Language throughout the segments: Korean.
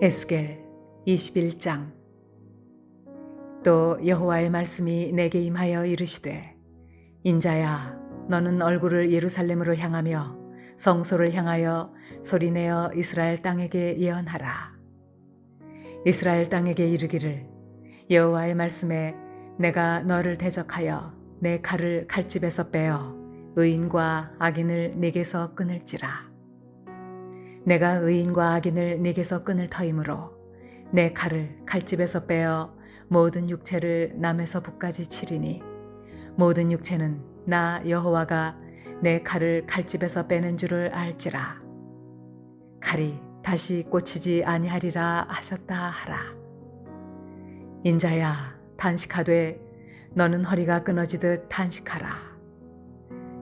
에스겔 21장. 또 여호와의 말씀이 내게 임하여 이르시되, 인자야, 너는 얼굴을 예루살렘으로 향하며 성소를 향하여 소리내어 이스라엘 땅에게 예언하라. 이스라엘 땅에게 이르기를, 여호와의 말씀에 내가 너를 대적하여 내 칼을 칼집에서 빼어 의인과 악인을 네게서 끊을지라. 내가 의인과 악인을 네게서 끊을 터이므로 내 칼을 칼집에서 빼어 모든 육체를 남에서 북까지 치리니, 모든 육체는 나 여호와가 내 칼을 칼집에서 빼는 줄을 알지라. 칼이 다시 꽂히지 아니하리라 하셨다 하라. 인자야, 탄식하되 너는 허리가 끊어지듯 탄식하라.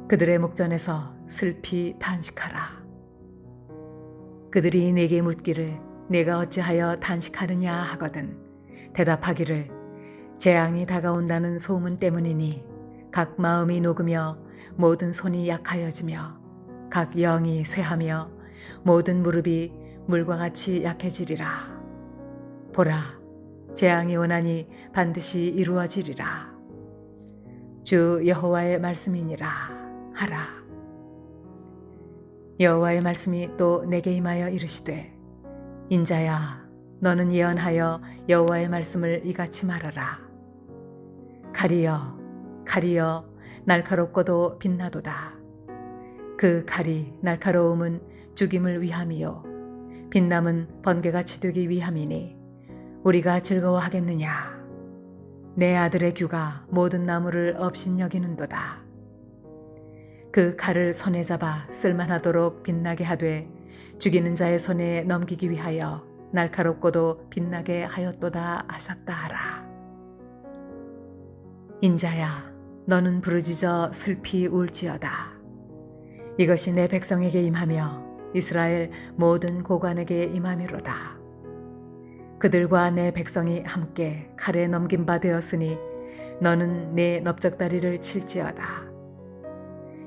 그들의 목전에서 슬피 탄식하라. 그들이 내게 묻기를, 내가 어찌하여 탄식하느냐 하거든 대답하기를, 재앙이 다가온다는 소문 때문이니 각 마음이 녹으며 모든 손이 약하여지며 각 영이 쇠하며 모든 무릎이 물과 같이 약해지리라. 보라, 재앙이 오나니 반드시 이루어지리라. 주 여호와의 말씀이니라 하라. 여호와의 말씀이 또 내게 임하여 이르시되, 인자야, 너는 예언하여 여호와의 말씀을 이같이 말하라. 칼이여, 칼이여, 날카롭고도 빛나도다. 그 칼이 날카로움은 죽임을 위함이요 빛남은 번개같이 되기 위함이니 우리가 즐거워하겠느냐. 내 아들의 규가 모든 나무를 업신여기는도다. 그 칼을 손에 잡아 쓸만하도록 빛나게 하되 죽이는 자의 손에 넘기기 위하여 날카롭고도 빛나게 하였도다 하셨다 하라. 인자야, 너는 부르짖어 슬피 울지어다. 이것이 내 백성에게 임하며 이스라엘 모든 고관에게 임함이로다. 그들과 내 백성이 함께 칼에 넘긴 바 되었으니 너는 내 넓적다리를 칠지어다.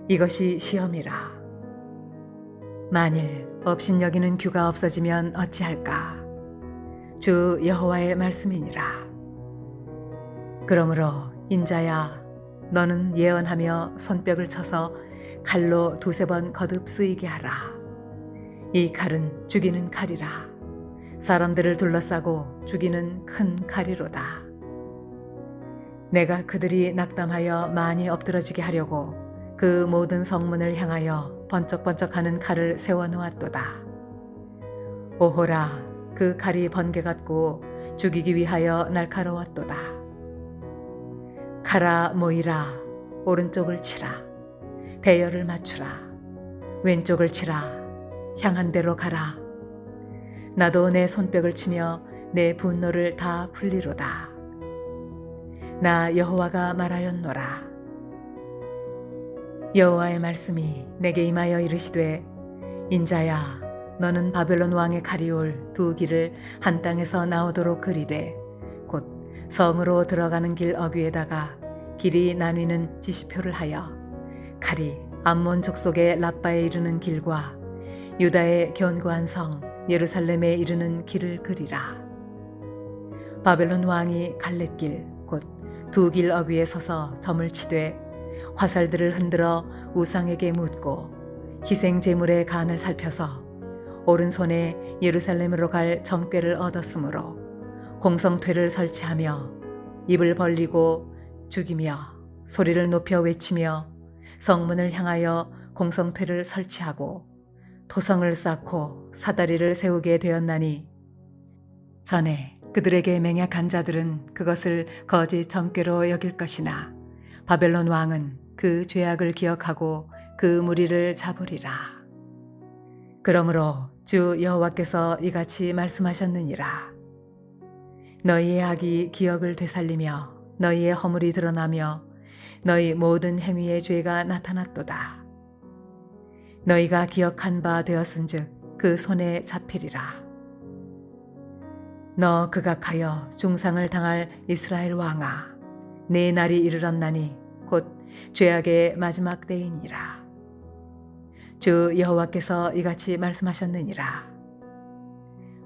이것이 시험이라. 만일 업신여기는 규가 없어지면 어찌할까? 주 여호와의 말씀이니라. 그러므로 인자야, 너는 예언하며 손뼉을 쳐서 칼로 두세 번 거듭 쓰이게 하라. 이 칼은 죽이는 칼이라. 사람들을 둘러싸고 죽이는 큰 칼이로다. 내가 그들이 낙담하여 많이 엎드러지게 하려고 그 모든 성문을 향하여 번쩍번쩍하는 칼을 세워놓았도다. 오호라, 그 칼이 번개 같고 죽이기 위하여 날카로웠도다. 칼아 모이라, 오른쪽을 치라. 대열을 맞추라. 왼쪽을 치라. 향한 대로 가라. 나도 내 손뼉을 치며 내 분노를 다 풀리로다. 나 여호와가 말하였노라. 여호와의 말씀이 내게 임하여 이르시되, 인자야, 너는 바벨론 왕의 칼이 올 두 길을 한 땅에서 나오도록 그리되 곧 성으로 들어가는 길 어귀에다가 길이 나뉘는 지시표를 하여 칼이 암몬 족속의 라빠에 이르는 길과 유다의 견고한 성 예루살렘에 이르는 길을 그리라. 바벨론 왕이 갈렛길 곧 두 길 어귀에 서서 점을 치되 화살들을 흔들어 우상에게 묻고 희생 제물의 간을 살펴서 오른손에 예루살렘으로 갈 점괘를 얻었으므로 공성퇴를 설치하며 입을 벌리고 죽이며 소리를 높여 외치며 성문을 향하여 공성퇴를 설치하고 토성을 쌓고 사다리를 세우게 되었나니, 전에 그들에게 맹약한 자들은 그것을 거짓 점괘로 여길 것이나 바벨론 왕은 그 죄악을 기억하고 그 무리를 잡으리라. 그러므로 주 여호와께서 이같이 말씀하셨느니라. 너희의 악이 기억을 되살리며 너희의 허물이 드러나며 너희 모든 행위의 죄가 나타났도다. 너희가 기억한 바 되었은즉 그 손에 잡히리라. 너 극악하여 중상을 당할 이스라엘 왕아, 내 날이 이르렀나니 곧 죄악의 마지막 때이니라. 주 여호와께서 이같이 말씀하셨느니라.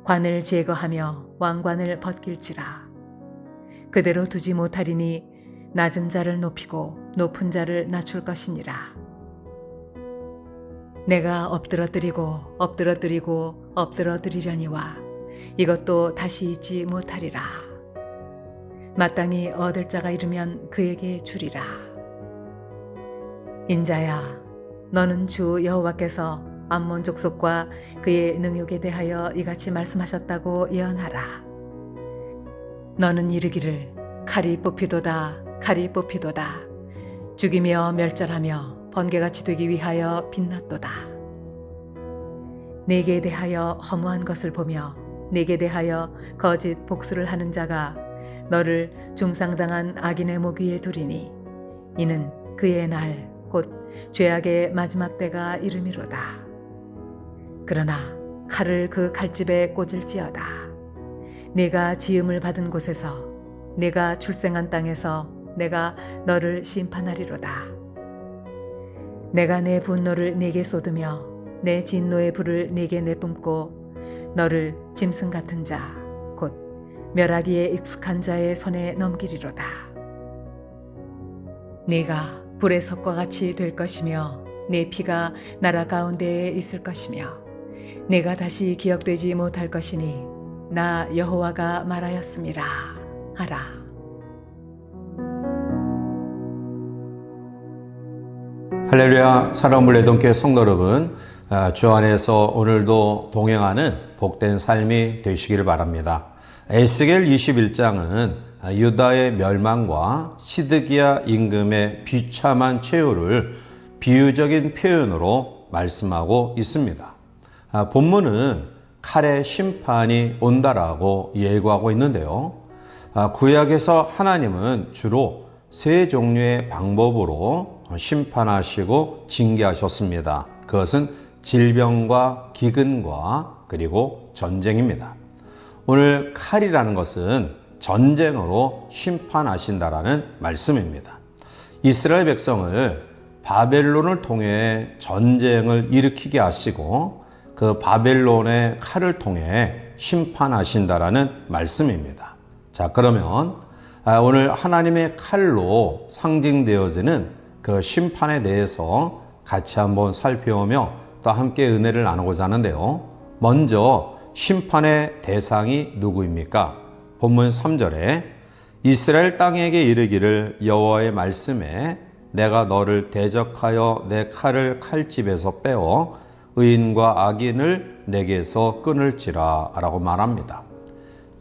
관을 제거하며 왕관을 벗길지라. 그대로 두지 못하리니 낮은 자를 높이고 높은 자를 낮출 것이니라. 내가 엎드러뜨리려니와 이것도 다시 잊지 못하리라. 마땅히 얻을 자가 이르면 그에게 주리라. 인자야, 너는 주 여호와께서 암몬 족속과 그의 능욕에 대하여 이같이 말씀하셨다고 예언하라. 너는 이르기를 칼이 뽑히도다, 칼이 뽑히도다. 죽이며 멸절하며 번개같이 되기 위하여 빛났도다. 내게 대하여 허무한 것을 보며 내게 대하여 거짓 복수를 하는 자가 너를 중상당한 악인의 목 위에 두리니 이는 그의 날 곧 죄악의 마지막 때가 이름이로다. 그러나 칼을 그 칼집에 꽂을지어다. 내가 지음을 받은 곳에서 내가 출생한 땅에서 내가 너를 심판하리로다. 내가 내 분노를 네게 쏟으며 내 진노의 불을 네게 내뿜고 너를 짐승 같은 자 곧 멸하기에 익숙한 자의 손에 넘기리로다. 네가 불의 섭과 같이 될 것이며 내 피가 나라 가운데에 있을 것이며 내가 다시 기억되지 못할 것이니 나 여호와가 말하였음이라 하라. 할렐루야. 사랑하는 레동교회 성도 여러분, 주 안에서 오늘도 동행하는 복된 삶이 되시기를 바랍니다. 에스겔 21장은 유다의 멸망과 시드기야 임금의 비참한 최후를 비유적인 표현으로 말씀하고 있습니다. 본문은 칼의 심판이 온다라고 예고하고 있는데요. 구약에서 하나님은 주로 세 종류의 방법으로 심판하시고 징계하셨습니다. 그것은 질병과 기근과 그리고 전쟁입니다. 오늘 칼이라는 것은 전쟁으로 심판하신다라는 말씀입니다. 이스라엘 백성을 바벨론을 통해 전쟁을 일으키게 하시고 그 바벨론의 칼을 통해 심판하신다라는 말씀입니다. 자, 그러면 오늘 하나님의 칼로 상징되어지는 그 심판에 대해서 같이 한번 살펴보며 또 함께 은혜를 나누고자 하는데요. 먼저 심판의 대상이 누구입니까? 본문 3절에 이스라엘 땅에게 이르기를 여호와의 말씀에 내가 너를 대적하여 내 칼을 칼집에서 빼어 의인과 악인을 내게서 끊을지라 라고 말합니다.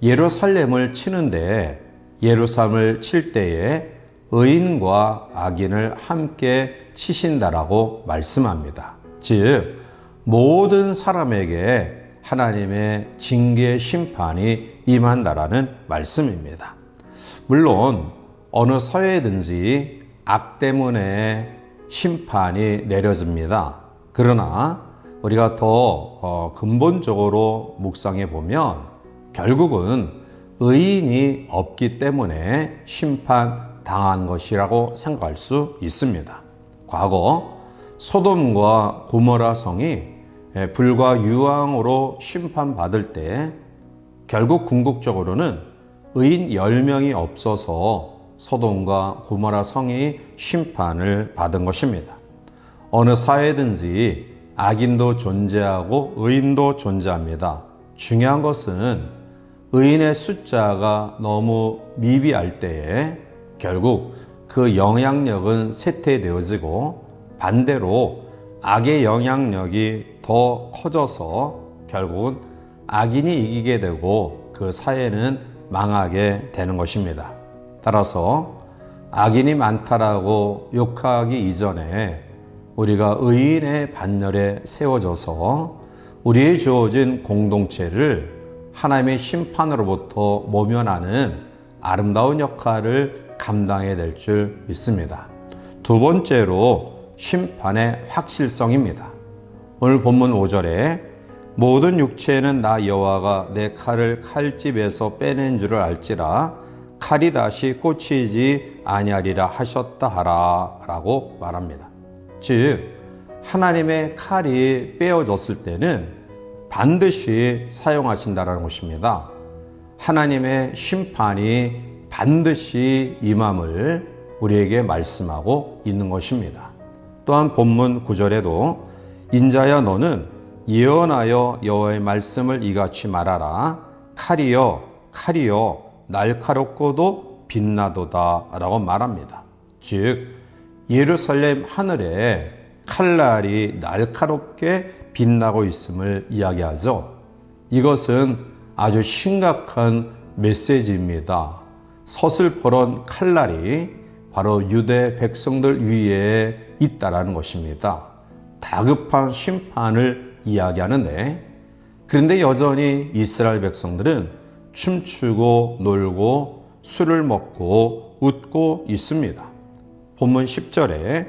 예루살렘을 치는데 예루살렘을 칠 때에 의인과 악인을 함께 치신다라고 말씀합니다. 즉 모든 사람에게 하나님의 징계 심판이 임한다라는 말씀입니다. 물론 어느 사회든지 악 때문에 심판이 내려집니다. 그러나 우리가 더 근본적으로 묵상해 보면 결국은 의인이 없기 때문에 심판당한 것이라고 생각할 수 있습니다. 과거 소돔과 고모라 성이 불과 유황으로 심판받을 때 결국 궁극적으로는 의인 10명이 없어서 소돔과 고모라 성이 심판을 받은 것입니다. 어느 사회든지 악인도 존재하고 의인도 존재합니다. 중요한 것은 의인의 숫자가 너무 미비할 때에 결국 그 영향력은 쇠퇴되어지고 반대로 악의 영향력이 더 커져서 결국은 악인이 이기게 되고 그 사회는 망하게 되는 것입니다. 따라서 악인이 많다라고 욕하기 이전에 우리가 의인의 반열에 세워져서 우리의 주어진 공동체를 하나님의 심판으로부터 모면하는 아름다운 역할을 감당해야 될 줄 믿습니다. 두 번째로 심판의 확실성입니다. 오늘 본문 5절에 모든 육체는 나 여호와가 내 칼을 칼집에서 빼낸 줄을 알지라 칼이 다시 꽂히지 아니하리라 하셨다 하라 라고 말합니다. 즉 하나님의 칼이 빼어졌을 때는 반드시 사용하신다는 것입니다. 하나님의 심판이 반드시 임함을 우리에게 말씀하고 있는 것입니다. 또한 본문 9절에도 인자야 너는 예언하여 여호와의 말씀을 이같이 말하라. 칼이여 날카롭고도 빛나도다 라고 말합니다. 즉 예루살렘 하늘에 칼날이 날카롭게 빛나고 있음을 이야기하죠. 이것은 아주 심각한 메시지입니다. 서슬퍼런 칼날이 바로 유대 백성들 위에 있다라는 것입니다. 다급한 심판을 이야기하는데, 그런데 여전히 이스라엘 백성들은 춤추고 놀고 술을 먹고 웃고 있습니다. 본문 10절에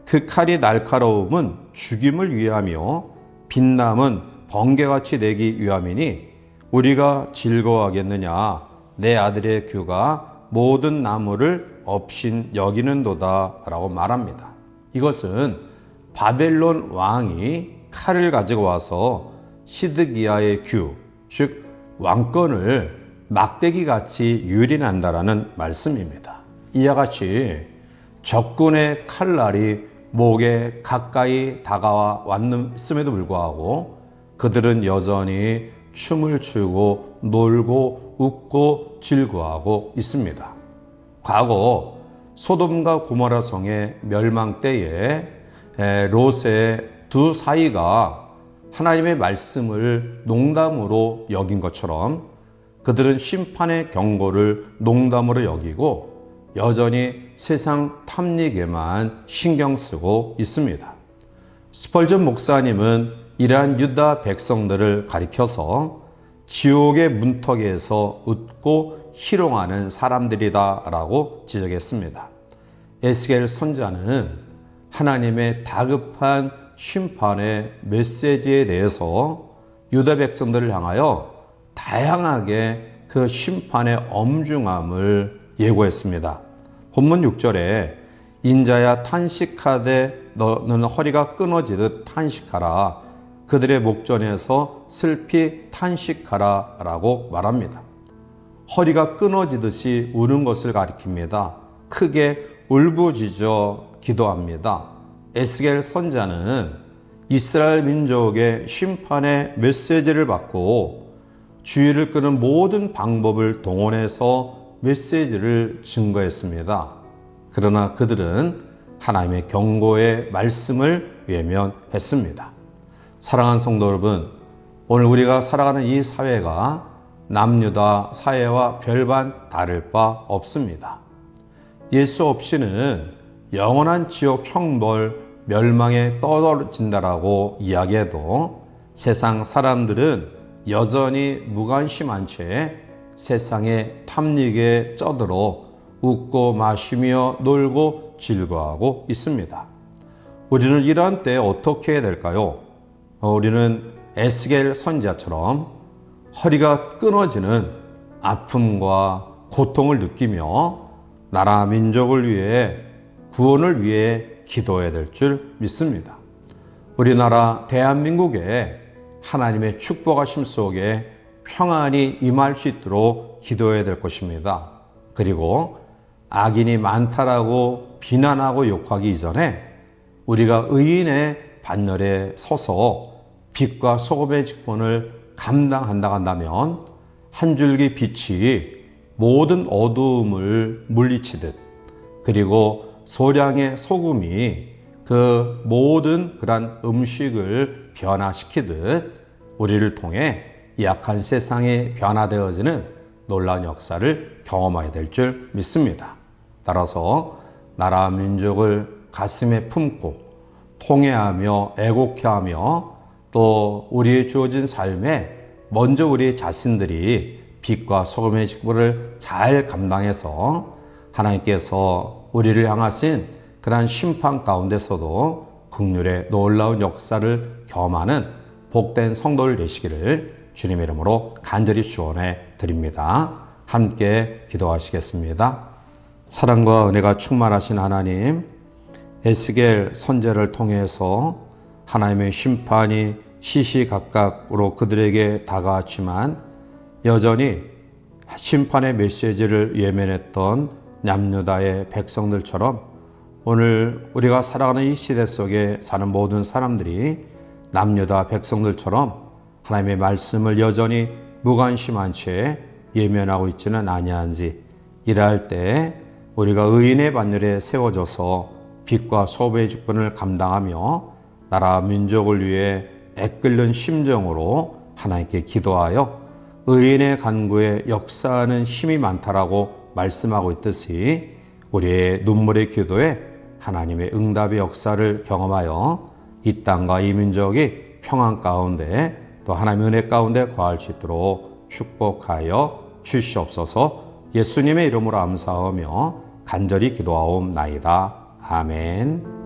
그 칼이 날카로움은 죽임을 위하며 빛남은 번개같이 되기 위함이니 우리가 즐거워하겠느냐. 내 아들의 규가 모든 나무를 업신 여기는도다 라고 말합니다. 이것은 바벨론 왕이 칼을 가지고 와서 시드기야의 규, 즉 왕권을 막대기같이 유린한다라는 말씀입니다. 이와 같이 적군의 칼날이 목에 가까이 다가와 왔음에도 불구하고 그들은 여전히 춤을 추고 놀고 웃고 즐거워하고 있습니다. 과거 소돔과 고모라 성의 멸망 때에 롯의 두 사이가 하나님의 말씀을 농담으로 여긴 것처럼 그들은 심판의 경고를 농담으로 여기고 여전히 세상 탐닉에만 신경 쓰고 있습니다. 스펄전 목사님은 이러한 유다 백성들을 가리켜서 지옥의 문턱에서 웃고 희롱하는 사람들이다 라고 지적했습니다. 에스겔 선지자는 하나님의 다급한 심판의 메시지에 대해서 유다 백성들을 향하여 다양하게 그 심판의 엄중함을 예고했습니다. 본문 6절에 인자야 탄식하되 너는 허리가 끊어지듯 탄식하라. 그들의 목전에서 슬피 탄식하라 라고 말합니다. 허리가 끊어지듯이 우는 것을 가리킵니다. 크게 울부짖어 기도합니다. 에스겔 선지자는 이스라엘 민족의 심판의 메시지를 받고 주의를 끄는 모든 방법을 동원해서 메시지를 증거했습니다. 그러나 그들은 하나님의 경고의 말씀을 외면했습니다. 사랑하는 성도 여러분, 오늘 우리가 살아가는 이 사회가 남유다 사회와 별반 다를 바 없습니다. 예수 없이는 영원한 지옥 형벌 멸망에 떨어진다라고 이야기해도 세상 사람들은 여전히 무관심한 채 세상의 탐닉에 쩌들어 웃고 마시며 놀고 즐거워하고 있습니다. 우리는 이러한 때에 어떻게 해야 될까요? 우리는 에스겔 선지자처럼 허리가 끊어지는 아픔과 고통을 느끼며 나라 민족을 위해 구원을 위해 기도해야 될 줄 믿습니다. 우리나라 대한민국에 하나님의 축복하심 속에 평안이 임할 수 있도록 기도해야 될 것입니다. 그리고 악인이 많다라고 비난하고 욕하기 이전에 우리가 의인의 반열에 서서 빛과 소금의 직분을 감당한다 한다면 한 줄기 빛이 모든 어두움을 물리치듯, 그리고 소량의 소금이 그 모든 그러한 음식을 변화시키듯 우리를 통해 약한 세상이 변화되어지는 놀라운 역사를 경험하게 될 줄 믿습니다. 따라서 나라 민족을 가슴에 품고 통회하며 애곡해하며 또 우리의 주어진 삶에 먼저 우리 자신들이 빛과 소금의 직분을 잘 감당해서 하나님께서 우리를 향하신 그러한 심판 가운데서도 긍휼의 놀라운 역사를 경험하는 복된 성도를 되시기를 주님의 이름으로 간절히 축원해 드립니다. 함께 기도하시겠습니다. 사랑과 은혜가 충만하신 하나님, 에스겔 선지자를 통해서 하나님의 심판이 시시각각으로 그들에게 다가왔지만 여전히 심판의 메시지를 외면했던 남유다의 백성들처럼 오늘 우리가 살아가는 이 시대 속에 사는 모든 사람들이 남유다 백성들처럼 하나님의 말씀을 여전히 무관심한 채 예면하고 있지는 아니한지 일할 때 우리가 의인의 반열에 세워져서 빛과 소배의 주권을 감당하며 나라 민족을 위해 애끓는 심정으로 하나님께 기도하여 의인의 간구에 역사하는 힘이 많다라고 말씀하고 있듯이 우리의 눈물의 기도에 하나님의 응답의 역사를 경험하여 이 땅과 이 민족이 평안 가운데 또 하나님의 은혜 가운데 거할 수 있도록 축복하여 주시옵소서. 예수님의 이름으로 감사하며 간절히 기도하옵나이다. 아멘.